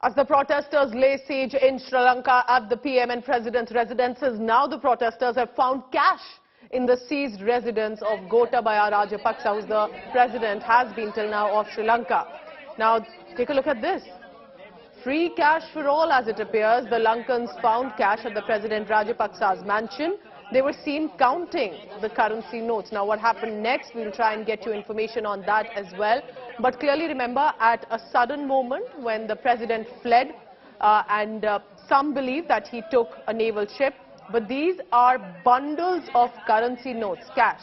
As the protesters lay siege in Sri Lanka at the PM and President's residences, now the protesters have found cash in the seized residence of Gotabaya Rajapaksa, who's the president, has been till now of Sri Lanka. Now, take a look at this. Free cash for all, as it appears. The Lankans found cash at the President Rajapaksa's mansion. They were seen counting the currency notes. Now, what happened next, we'll try and get you information on that as well. But clearly remember, at a sudden moment when the president fled, some believe that he took a naval ship, but these are bundles of currency notes, cash,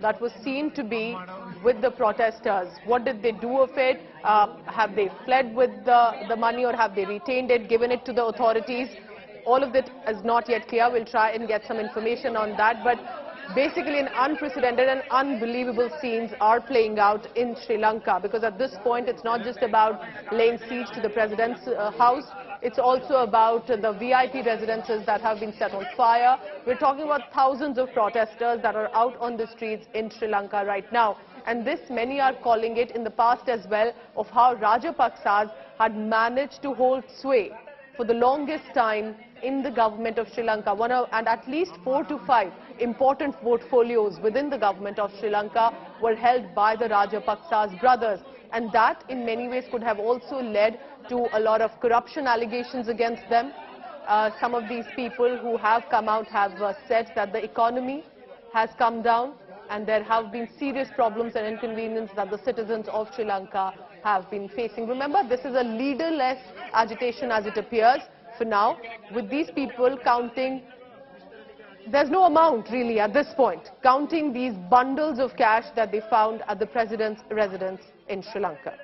that was seen to be with the protesters. What did they do of it? Have they fled with the money, or have they retained it, given it to the authorities? All of it is not yet clear. We'll try and get some information on that. But basically, an unprecedented and unbelievable scenes are playing out in Sri Lanka, because at this point, it's not just about laying siege to the president's house. It's also about the VIP residences that have been set on fire. We're talking about thousands of protesters that are out on the streets in Sri Lanka right now. And this, many are calling it in the past as well, of how Rajapaksas had managed to hold sway for the longest time in the government of Sri Lanka. And at least 4 to 5 important portfolios within the government of Sri Lanka were held by the Rajapaksas brothers. And that in many ways could have also led to a lot of corruption allegations against them. Some of these people who have come out have said that the economy has come down, and there have been serious problems and inconvenience that the citizens of Sri Lanka have been facing. Remember, this is a leaderless agitation as it appears for now, with these people counting. There's no amount really at this point, counting these bundles of cash that they found at the president's residence in Sri Lanka.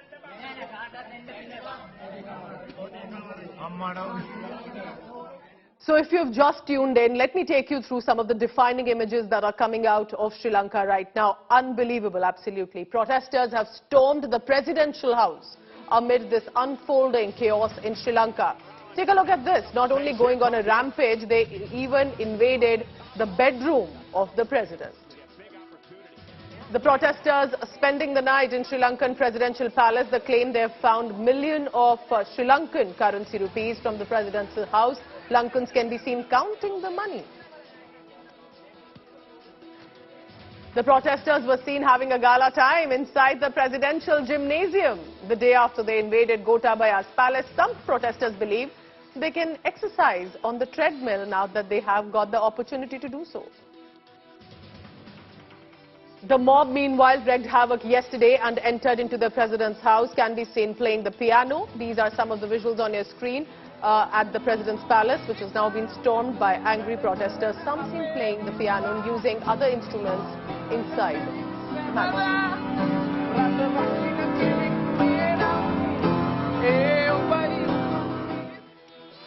So if you've just tuned in, let me take you through some of the defining images that are coming out of Sri Lanka right now. Unbelievable, absolutely. Protesters have stormed the presidential house amid this unfolding chaos in Sri Lanka. Take a look at this. Not only going on a rampage, they even invaded the bedroom of the president. The protesters spending the night in Sri Lankan presidential palace. They claim they have found millions of Sri Lankan currency rupees from the presidential house. Lankans can be seen counting the money. The protesters were seen having a gala time inside the presidential gymnasium the day after they invaded Gotabaya's palace. Some protesters believe they can exercise on the treadmill now that they have got the opportunity to do so. The mob, meanwhile, wreaked havoc yesterday and entered into the president's house. Can be seen playing the piano. These are some of the visuals on your screen at the president's palace, which has now been stormed by angry protesters. Some seen playing the piano and using other instruments inside the palace.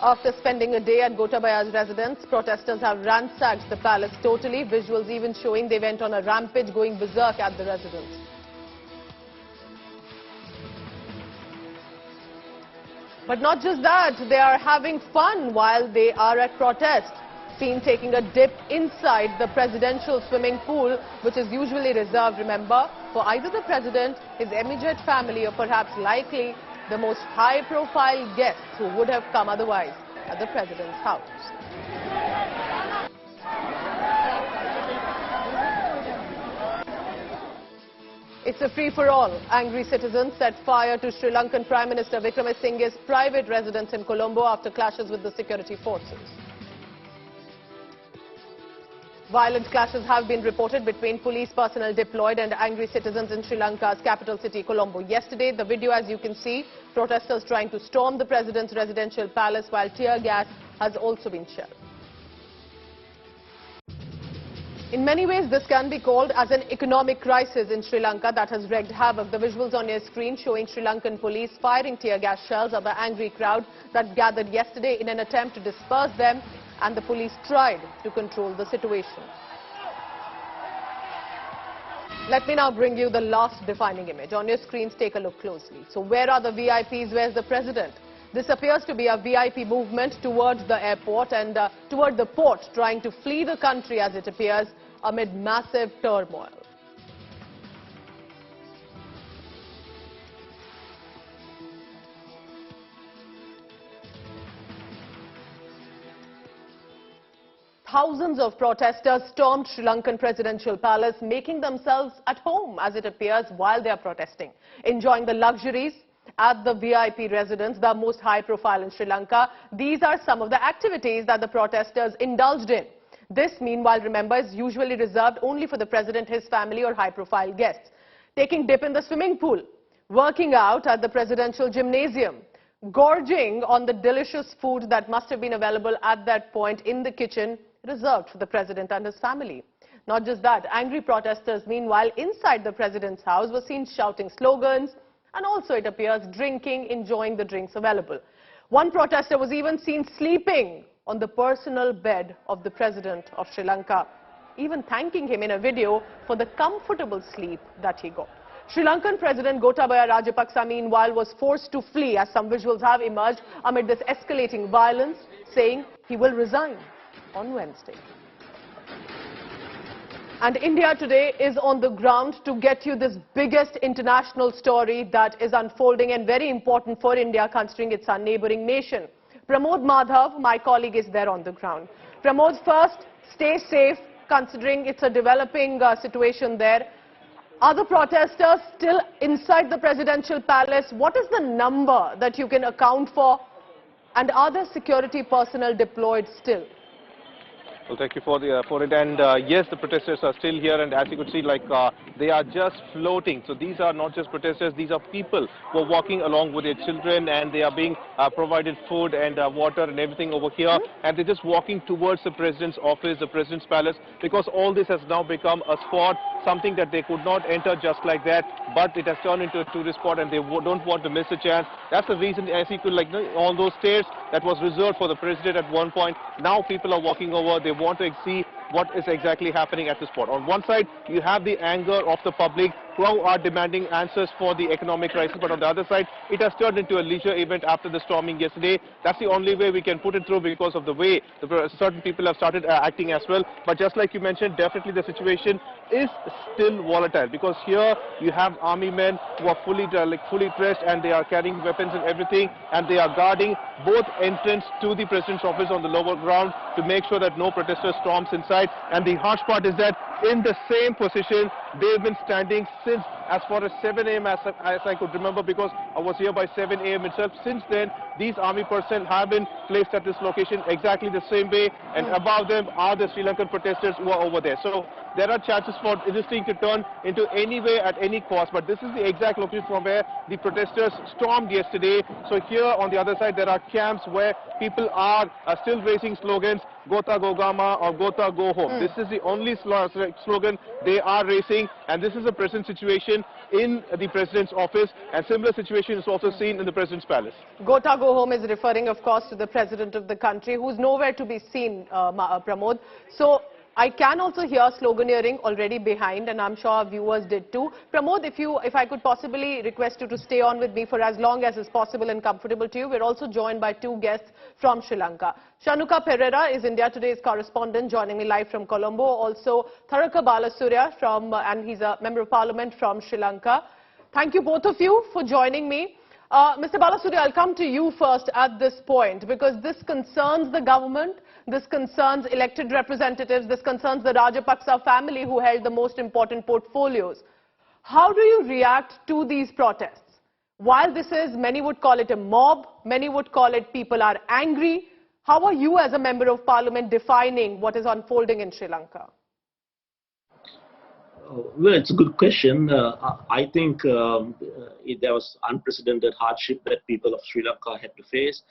After spending a day at Gotabaya's residence, protesters have ransacked the palace totally. Visuals even showing they went on a rampage, going berserk at the residence. But not just that, they are having fun while they are at protest. Seen taking a dip inside the presidential swimming pool, which is usually reserved, remember, for either the president, his immediate family, or perhaps likely the most high-profile guests who would have come otherwise at the president's house. It's a free-for-all. Angry citizens set fire to Sri Lankan Prime Minister Wickremesinghe's private residence in Colombo after clashes with the security forces. Violent clashes have been reported between police personnel deployed and angry citizens in Sri Lanka's capital city, Colombo. Yesterday, the video, as you can see, protesters trying to storm the president's residential palace while tear gas has also been shelled. In many ways, this can be called as an economic crisis in Sri Lanka that has wreaked havoc. The visuals on your screen showing Sri Lankan police firing tear gas shells at the angry crowd that gathered yesterday in an attempt to disperse them, and the police tried to control the situation. Let me now bring you the last defining image. On your screens, take a look closely. So where are the VIPs? Where's the president? This appears to be a VIP movement towards the airport and toward the port, trying to flee the country as it appears amid massive turmoil. Thousands of protesters stormed Sri Lankan presidential palace, making themselves at home, as it appears, while they are protesting, enjoying the luxuries at the VIP residence, the most high profile in Sri Lanka. These are some of the activities that the protesters indulged in. This, meanwhile, remember, is usually reserved only for the president, his family or high profile guests. Taking dip in the swimming pool, working out at the presidential gymnasium, gorging on the delicious food that must have been available at that point in the kitchen reserved for the president and his family. Not just that, angry protesters, meanwhile, inside the president's house were seen shouting slogans and also, it appears, drinking, enjoying the drinks available. One protester was even seen sleeping on the personal bed of the president of Sri Lanka, even thanking him in a video for the comfortable sleep that he got. Sri Lankan President Gotabaya Rajapaksa, meanwhile, was forced to flee, as some visuals have emerged amid this escalating violence, saying he will resign on Wednesday. And India today is on the ground to get you this biggest international story that is unfolding and very important for India, considering it's our neighboring nation. Pramod Madhav, my colleague, is there on the ground. Pramod, first, stay safe, considering it's a developing situation there. Are the protesters still inside the presidential palace? What is the number that you can account for? And are there security personnel deployed still? Well, thank you for it. And yes, the protesters are still here, and as you could see, they are just floating. So these are not just protesters; these are people who are walking along with their children, and they are being provided food and water and everything over here. And they're just walking towards the president's office, the president's palace, because all this has now become a spot, something that they could not enter just like that, but it has turned into a tourist spot, and they don't want to miss a chance. That's the reason, as you could, all those stairs that was reserved for the president at one point. Now people are walking over. They want to see what is exactly happening at this spot. On one side, you have the anger of the public who are demanding answers for the economic crisis, but on the other side, it has turned into a leisure event after the storming yesterday. That's the only way we can put it through, because of the way certain people have started acting as well. But just like you mentioned, definitely the situation is still volatile, because here you have army men who are fully dressed, and they are carrying weapons and everything, and they are guarding both entrance to the president's office on the lower ground to make sure that no protester storms inside. And the harsh part is that in the same position they've been standing since as far as 7 a.m. as I could remember, because I was here by 7 a.m. itself. Since then, these army personnel have been placed at this location exactly the same way, and above them are the Sri Lankan protesters who are over there. So there are chances for this thing to turn into any way at any cost, but this is the exact location from where the protesters stormed yesterday. So here on the other side, there are camps where people are still raising slogans, Gota Gogama or Gota Go Home. This is the only slogan they are raising, and this is the present situation in the president's office, and similar situation is also seen in the president's palace. Gota Go Home is referring, of course, to the president of the country, who's nowhere to be seen, Pramod. So I can also hear sloganeering already behind, and I'm sure our viewers did too. Pramod, if I could possibly request you to stay on with me for as long as is possible and comfortable to you. We're also joined by two guests from Sri Lanka. Shanuka Pereira is India Today's correspondent, joining me live from Colombo. Also, Tharaka Balasurya, and he's a member of parliament from Sri Lanka. Thank you both of you for joining me. Mr. Balasurya, I'll come to you first at this point, because this concerns the government, this concerns elected representatives, this concerns the Rajapaksa family, who held the most important portfolios. How do you react to these protests? While this is, many would call it a mob, many would call it people are angry, how are you as a member of parliament defining what is unfolding in Sri Lanka? Well, it's a good question. I think there was unprecedented hardship that people of Sri Lanka had to face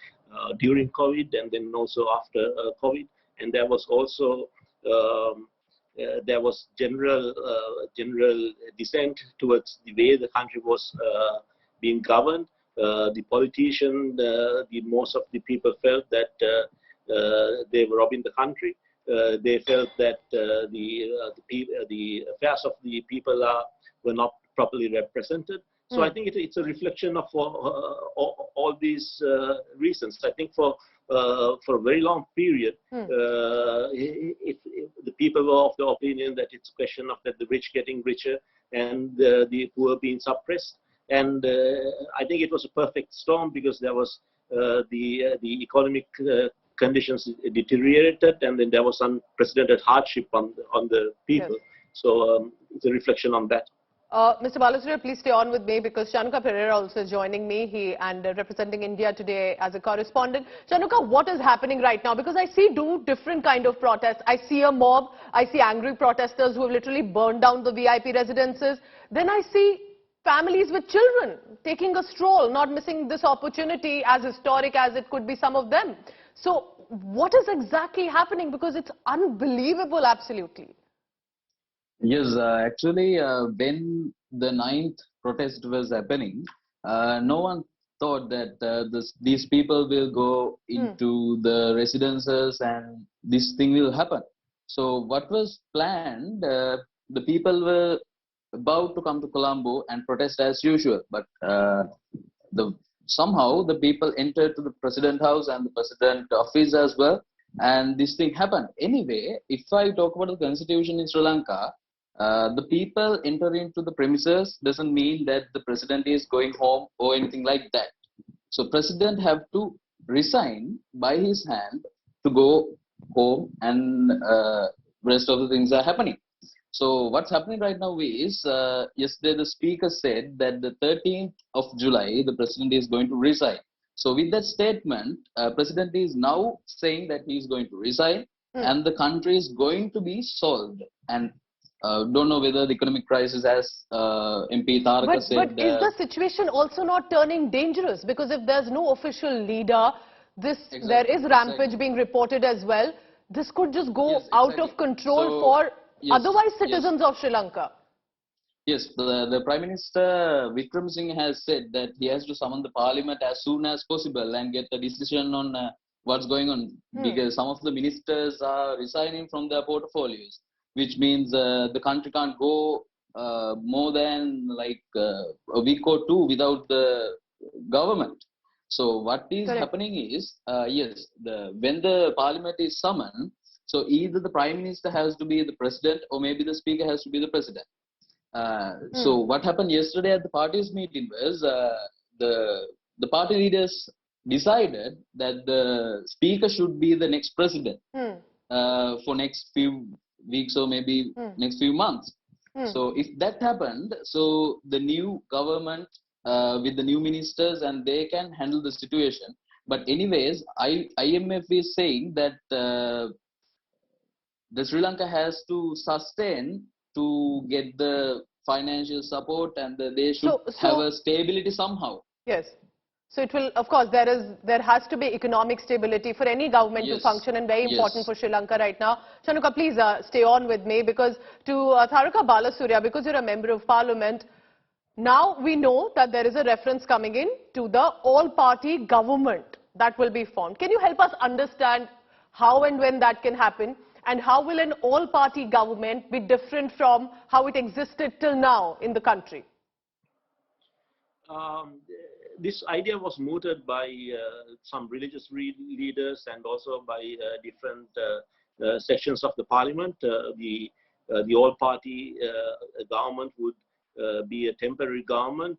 during COVID, and then also after COVID. And there was also general dissent towards the way the country was being governed. The politicians, most of the people felt that they were robbing the country. They felt that the affairs of the people were not properly represented. So I think it's a reflection of all these reasons. I think for a very long period, if the people were of the opinion that it's a question of that the rich getting richer and the poor being suppressed. And I think it was a perfect storm, because there was the economic conditions deteriorated, and then there was unprecedented hardship on the people. Yes. So it's a reflection on that. Mr. Balasuriya, please stay on with me because Chanuka Pereira also is joining me. He and representing India today as a correspondent. Chanuka, what is happening right now? Because I see two different kind of protests. I see a mob. I see angry protesters who have literally burned down the VIP residences. Then I see families with children taking a stroll, not missing this opportunity, as historic as it could be, some of them. So what is exactly happening? Because it's unbelievable, absolutely. Yes, actually, when the ninth protest was happening, no one thought that these people will go into the residences and this thing will happen. So what was planned, the people were about to come to Colombo and protest as usual, but somehow the people entered to the president house and the president office as well, and this thing happened. Anyway, if I talk about the constitution in Sri Lanka, the people entering into the premises doesn't mean that the president is going home or anything like that. So president have to resign by his hand to go home, and rest of the things are happening. So what's happening right now is, yesterday the speaker said that the 13th of July, the president is going to resign. So with that statement, president is now saying that he is going to resign and the country is going to be solved. And don't know whether the economic crisis, as MP Taraka said. But is the situation also not turning dangerous? Because if there's no official leader, there is rampage being reported as well. This could just go out of control for otherwise citizens of Sri Lanka. Yes, the Prime Minister Wickremesinghe has said that he has to summon the parliament as soon as possible and get a decision on what's going on, because some of the ministers are resigning from their portfolios, which means the country can't go more than like a week or two without the government. So what is happening is, yes, when the parliament is summoned, so either the Prime Minister has to be the president or maybe the speaker has to be the president. So what happened yesterday at the party's meeting was, the party leaders decided that the speaker should be the next president for next few weeks or maybe next few months. So if that happened, so the new government with the new ministers, and they can handle the situation. But anyways, IMF is saying that the Sri Lanka has to sustain to get the financial support, and they should have a stability somehow. Yes. So it will, of course, there has to be economic stability for any government to function, and very important for Sri Lanka right now. Chanuka, please stay on with me, because to Tharaka Balasuriya, because you're a member of parliament, now we know that there is a reference coming in to the all-party government that will be formed. Can you help us understand how and when that can happen? And how will an all-party government be different from how it existed till now in the country? This idea was mooted by some religious leaders and also by different sections of the parliament. The all-party government would be a temporary government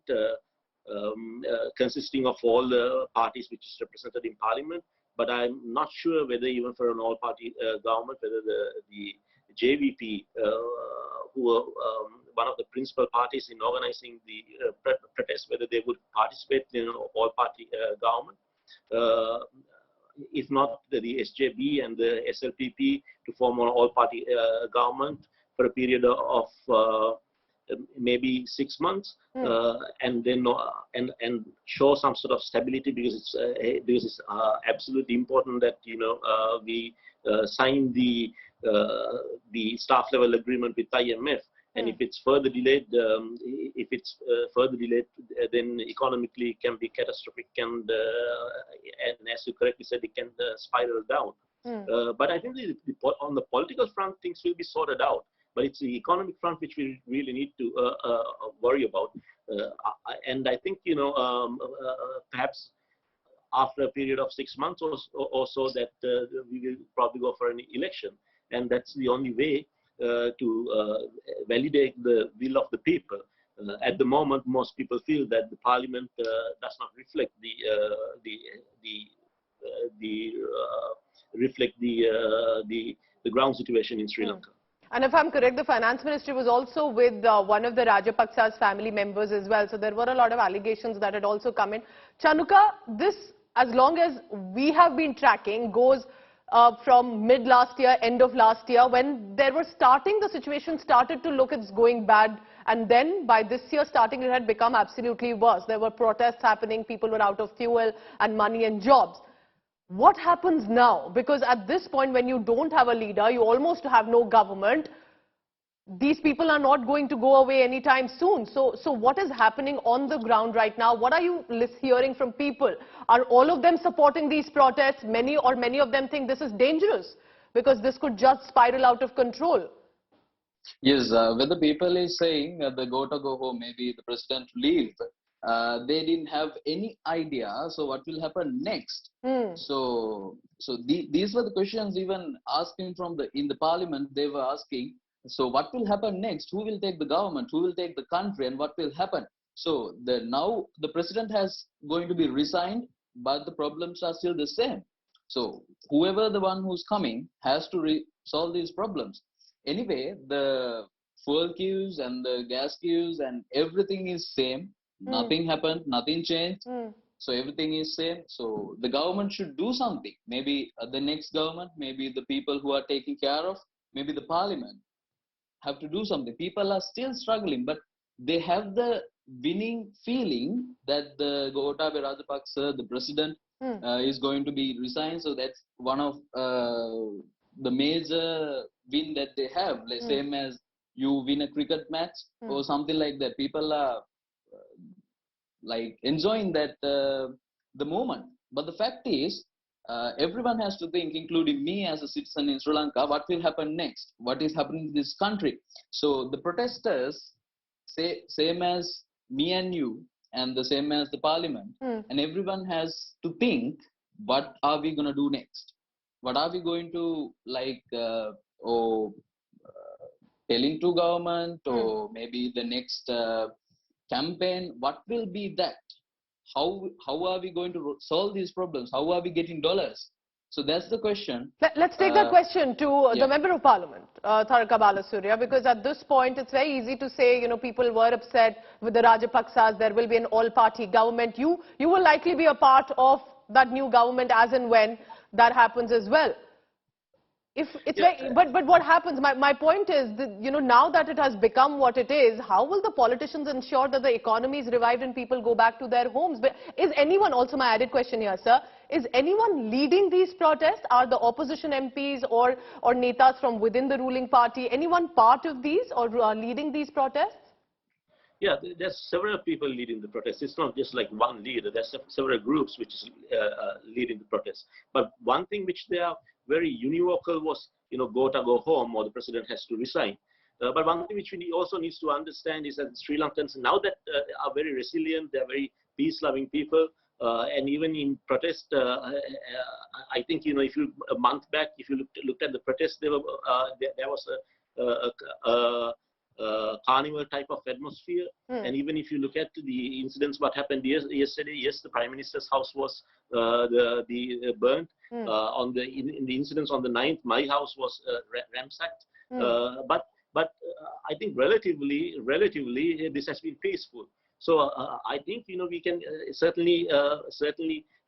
consisting of all the parties which is represented in parliament. But I'm not sure whether even for an all-party government, whether the JVP, who are one of the principal parties in organizing the protest, whether they would participate in an all-party government. If not, the SJB and the SLPP to form an all-party government for a period of maybe 6 months, and then and show some sort of stability, because it's absolutely important that we sign the staff level agreement with IMF. And if it's further delayed, then economically it can be catastrophic, and as you correctly said, it can spiral down. But I think on the political front, things will be sorted out. But it's the economic front which we really need to worry about. And I think, perhaps after a period of 6 months or so, that we will probably go for an election. And that's the only way to validate the will of the people. At the moment, most people feel that the parliament does not reflect the reflect the ground situation in Sri Lanka. And if I'm correct, the finance ministry was also with one of the Rajapaksas family members as well. So there were a lot of allegations that had also come in. Chanuka, this, as long as we have been tracking, goes from mid last year, end of last year, when there were the situation started to look it's going bad. And then by this year starting, it had become absolutely worse. There were protests happening, people were out of fuel and money and jobs. What happens now? Because at this point, when you don't have a leader, you almost have no government. These people are not going to go away anytime soon. So what is happening on the ground right now? What are you hearing from people? Are all of them supporting these protests? Many of them think this is dangerous because this could just spiral out of control. Yes, when the people is saying the go home, maybe the president leave, they didn't have any idea. So what will happen next? So these were the questions even asking in the parliament. They were asking. So what will happen next? Who will take the government? Who will take the country? And what will happen? So now the president has going to be resigned, but the problems are still the same. So whoever the one who's coming has to solve these problems. Anyway, the fuel queues and the gas queues and everything is same. Nothing happened, nothing changed. So everything is same. So the government should do something. Maybe the next government, maybe the people who are taking care of, maybe the parliament have to do something. People are still struggling, but they have the winning feeling that the Gotabaya Rajapaksa, the president, is going to be resigned. So that's one of the major win that they have. Like same as you win a cricket match or something like that. People are like enjoying that the moment. But the fact is, everyone has to think, including me as a citizen in Sri Lanka, what will happen next? What is happening in this country? So the protesters, same as me and you, and the same as the parliament, and everyone has to think, what are we going to do next? What are we going to telling to government or maybe the next campaign? What will be that? How are we going to solve these problems? How are we getting dollars? So that's the question. Let's take that question to the Member of Parliament, Tharaka Balasurya, because at this point it's very easy to say, people were upset with the Rajapaksas, there will be an all-party government. You will likely be a part of that new government as and when that happens as well. But what happens, my point is that, now that it has become what it is, how will the politicians ensure that the economy is revived and people go back to their homes? But is anyone, also my added question here, sir, is anyone leading these protests? Are the opposition MPs or netas from within the ruling party, anyone part of these or leading these protests? Yeah, there's several people leading the protests. It's not just like one leader. There's several groups which is leading the protests. But one thing which they are very univocal was, go home, or the president has to resign. But one thing which we also need to understand is that Sri Lankans, now that are very resilient, they're very peace-loving people, and even in protest, I think, if you a month back, if you looked at the protest, there was a carnival type of atmosphere. And even if you look at the incidents, what happened yesterday, yes, the Prime Minister's house was burnt. In the incidents on the 9th, my house was ransacked. But I think relatively this has been peaceful. So I think we can certainly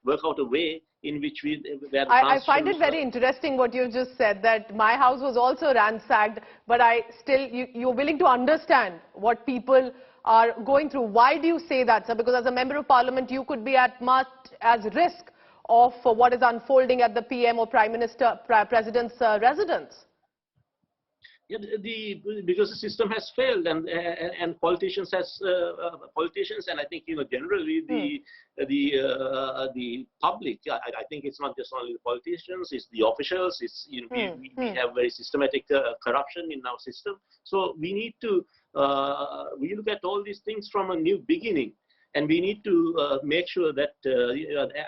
work out a way in which I find it very interesting what you just said, that my house was also ransacked, but you're willing to understand what people are going through. Why do you say that, sir? Because as a Member of Parliament, you could be at much as risk of what is unfolding at the PM or President's residence. Yeah, because the system has failed, and politicians and I think generally the public. I think it's not just only the politicians; it's the officials. It's we have very systematic corruption in our system. So we need to we look at all these things from a new beginning. And we need to make sure that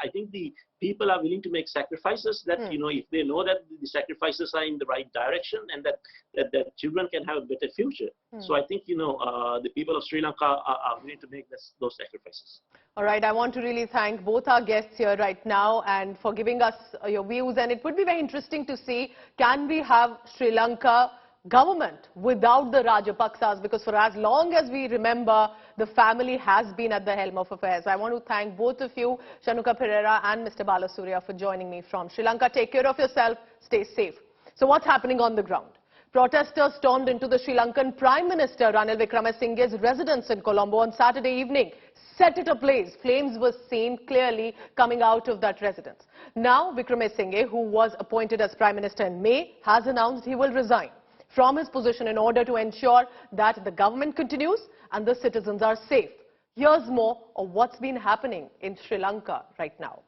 I think the people are willing to make sacrifices, that if they know that the sacrifices are in the right direction and that children can have a better future. So I think the people of Sri Lanka are willing to make those sacrifices. All right, I want to really thank both our guests here right now and for giving us your views. And it would be very interesting to see, can we have Sri Lanka government without the Rajapaksas, because for as long as we remember, the family has been at the helm of affairs. I want to thank both of you, Shanuka Pereira and Mr. Balasurya, for joining me from Sri Lanka. Take care of yourself, stay safe. So what's happening on the ground? Protesters stormed into the Sri Lankan Prime Minister Ranil Wickremesinghe's residence in Colombo on Saturday evening, set it ablaze. Flames were seen clearly coming out of that residence. Now Wickremesinghe, who was appointed as Prime Minister in May, has announced he will resign from his position in order to ensure that the government continues and the citizens are safe. Here's more of what's been happening in Sri Lanka right now.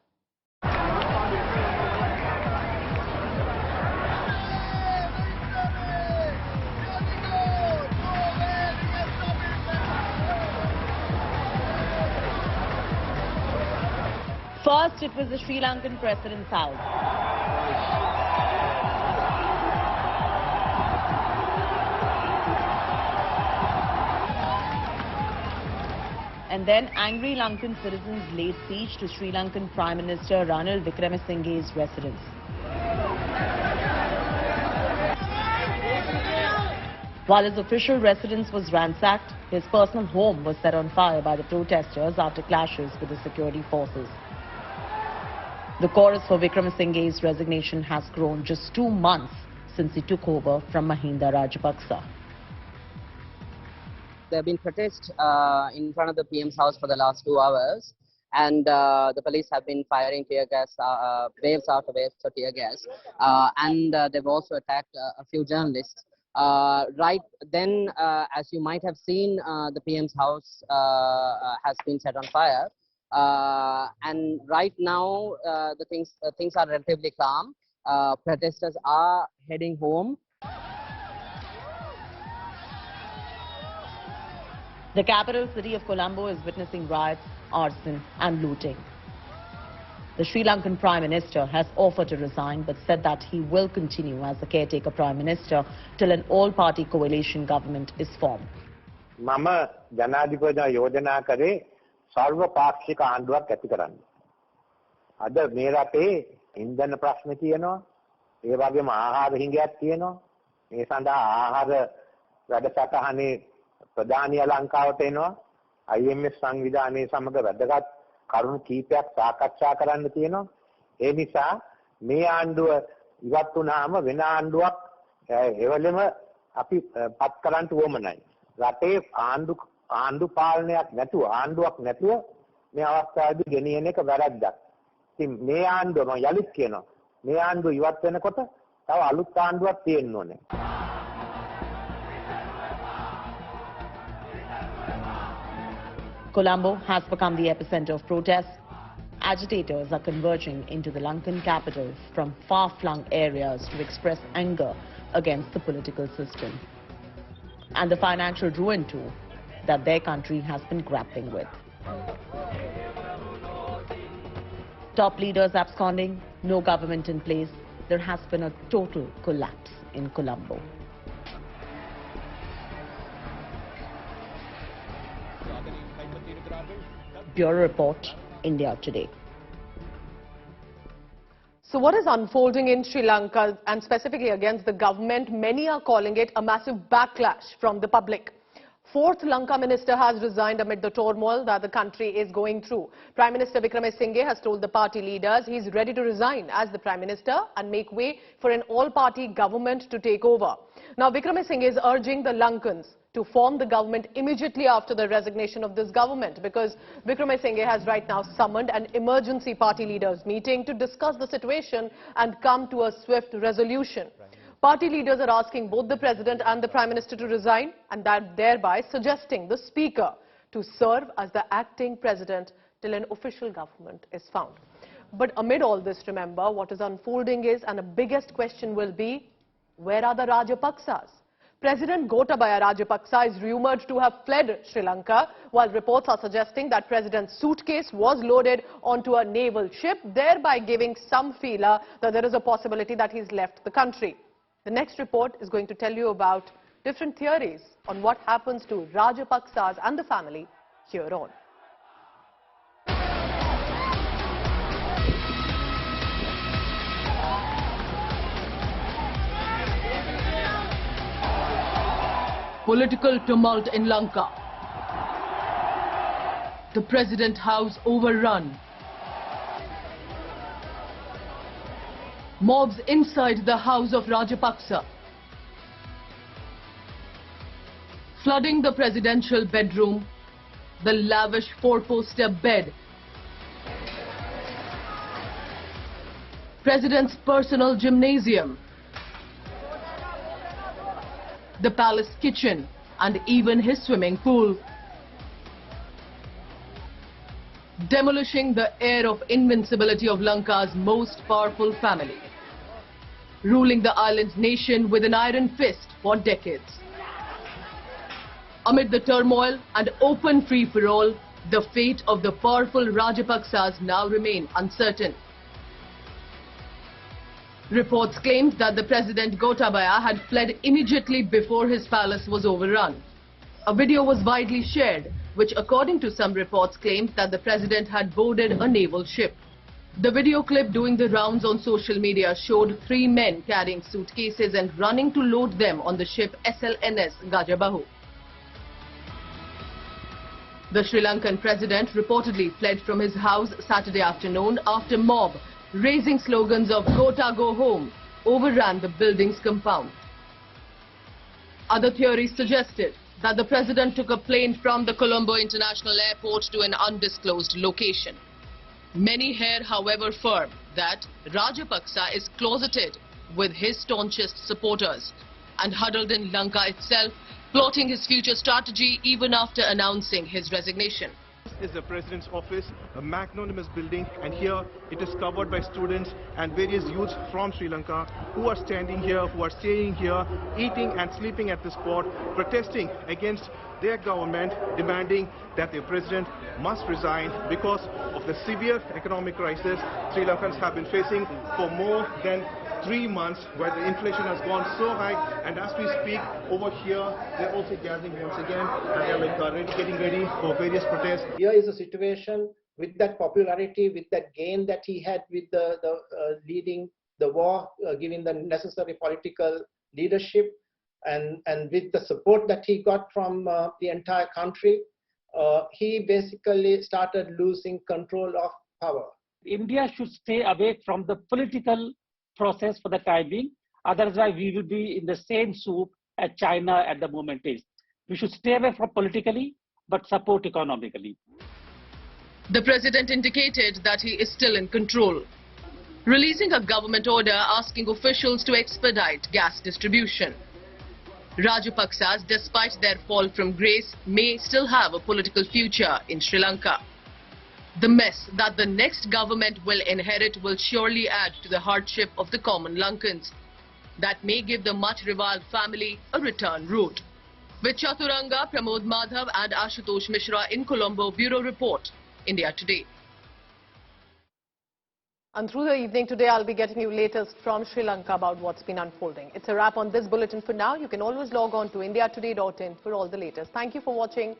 First, it was the Sri Lankan President's house. And then angry Lankan citizens laid siege to Sri Lankan Prime Minister Ranil Wickremesinghe's residence. While his official residence was ransacked, his personal home was set on fire by the protesters after clashes with the security forces. The chorus for Wickremesinghe's resignation has grown just 2 months since he took over from Mahinda Rajapaksa. There have been protests in front of the PM's house for the last 2 hours, and the police have been firing tear gas, waves after waves of tear gas, and they've also attacked a few journalists. Right then, as you might have seen, the PM's house has been set on fire, and right now the things are relatively calm. Protesters are heading home. The capital city of Colombo is witnessing riots, arson and looting. The Sri Lankan Prime Minister has offered to resign but said that he will continue as the caretaker Prime Minister till an all-party coalition government is formed. මම ජනාධිපතිතුමා යෝජනා කරේ සර්වපාක්ෂික ආණ්ඩුවක් ඇති කරන්න. අද මේ රටේ ඉන්ධන ප්‍රශ්න තියෙනවා. ඒ වගේම ආහාර හිඟයක් තියෙනවා. මේ සඳහා ආහාර වැඩසටහනේ ප්‍රධානිය ලංකාවට එනවා. IMF සංවිධානයේ සමග වැදගත් කරුණු කීපයක් සාකච්ඡා කරන්න තියෙනවා. ඒ නිසා මේ ආණ්ඩුව ඉවත් වුණාම වෙන ආණ්ඩුවක් එවලෙම අපි පත් කරන්න ඕමනයි. රටේ ආණ්ඩු පාලනයක් නැතුව ආණ්ඩුවක් නැතුව මේ අවස්ථාවේදී ගෙනියන එක වැරද්දක්. ඉතින් මේ ආණ්ඩුව මම යලිත් කියනවා මේ ආණ්ඩුව ඉවත් වෙනකොට තව අලුත් ආණ්ඩුවක් තියෙන්න ඕනේ. Colombo has become the epicenter of protests. Agitators are converging into the Lankan capital from far-flung areas to express anger against the political system and the financial ruin too that their country has been grappling with. Top leaders absconding, no government in place. There has been a total collapse in Colombo. Bureau Report, India Today. So what is unfolding in Sri Lanka and specifically against the government? Many are calling it a massive backlash from the public. Fourth Lanka minister has resigned amid the turmoil that the country is going through. Prime Minister Wickremesinghe has told the party leaders he is ready to resign as the Prime Minister and make way for an all-party government to take over. Now Wickremesinghe is urging the Lankans to form the government immediately after the resignation of this government, because Wickremesinghe has right now summoned an emergency party leaders meeting to discuss the situation and come to a swift resolution. Party leaders are asking both the President and the Prime Minister to resign, and that thereby suggesting the Speaker to serve as the acting President till an official government is found. But amid all this, remember, what is unfolding is, and the biggest question will be, where are the Rajapaksas? President Gotabaya Rajapaksa is rumoured to have fled Sri Lanka, while reports are suggesting that President's suitcase was loaded onto a naval ship, thereby giving some feeler that there is a possibility that he's left the country. The next report is going to tell you about different theories on what happens to Rajapaksas and the family here on. Political tumult in Lanka. The President House overrun. Mobs inside the house of Rajapaksa. Flooding the presidential bedroom, the lavish four-poster bed. President's personal gymnasium. The palace kitchen, and even his swimming pool. Demolishing the air of invincibility of Lanka's most powerful family. Ruling the island's nation with an iron fist for decades. Amid the turmoil and open free-for-all, the fate of the powerful Rajapaksas now remain uncertain. Reports claimed that the President Gotabaya had fled immediately before his palace was overrun. A video was widely shared, which according to some reports claimed that the President had boarded a naval ship. The video clip doing the rounds on social media showed 3 men carrying suitcases and running to load them on the ship SLNS Gajabahu. The Sri Lankan President reportedly fled from his house Saturday afternoon after mob raising slogans of "Gota go home" overran the building's compound. Other theories suggested that the President took a plane from the Colombo International Airport to an undisclosed location. Many here, however, firm that Rajapaksa is closeted with his staunchest supporters and huddled in Lanka itself, plotting his future strategy even after announcing his resignation. This is the President's office, a magnanimous building, and here it is covered by students and various youths from Sri Lanka who are standing here, who are staying here, eating and sleeping at this spot, protesting against their government, demanding that the President must resign because of the severe economic crisis Sri Lankans have been facing for more than 3 months, where the inflation has gone so high, and as we speak over here they're also gathering once again and they're getting ready for various protests. Here is a situation with that popularity, with that gain that he had with the leading the war, giving the necessary political leadership, and with the support that he got from the entire country, he basically started losing control of power. India should stay away from the political process for the time being, otherwise we will be in the same soup as China at the moment is. We should stay away from politically but support economically. The President indicated that he is still in control, releasing a government order asking officials to expedite gas distribution. Rajapaksas, despite their fall from grace, may still have a political future in Sri Lanka. The mess that the next government will inherit will surely add to the hardship of the common Lankans. That may give the much reviled family a return route. With Chaturanga, Pramod Madhav and Ashutosh Mishra in Colombo, Bureau Report, India Today. And through the evening today, I'll be getting you latest from Sri Lanka about what's been unfolding. It's a wrap on this bulletin for now. You can always log on to indiatoday.in for all the latest. Thank you for watching.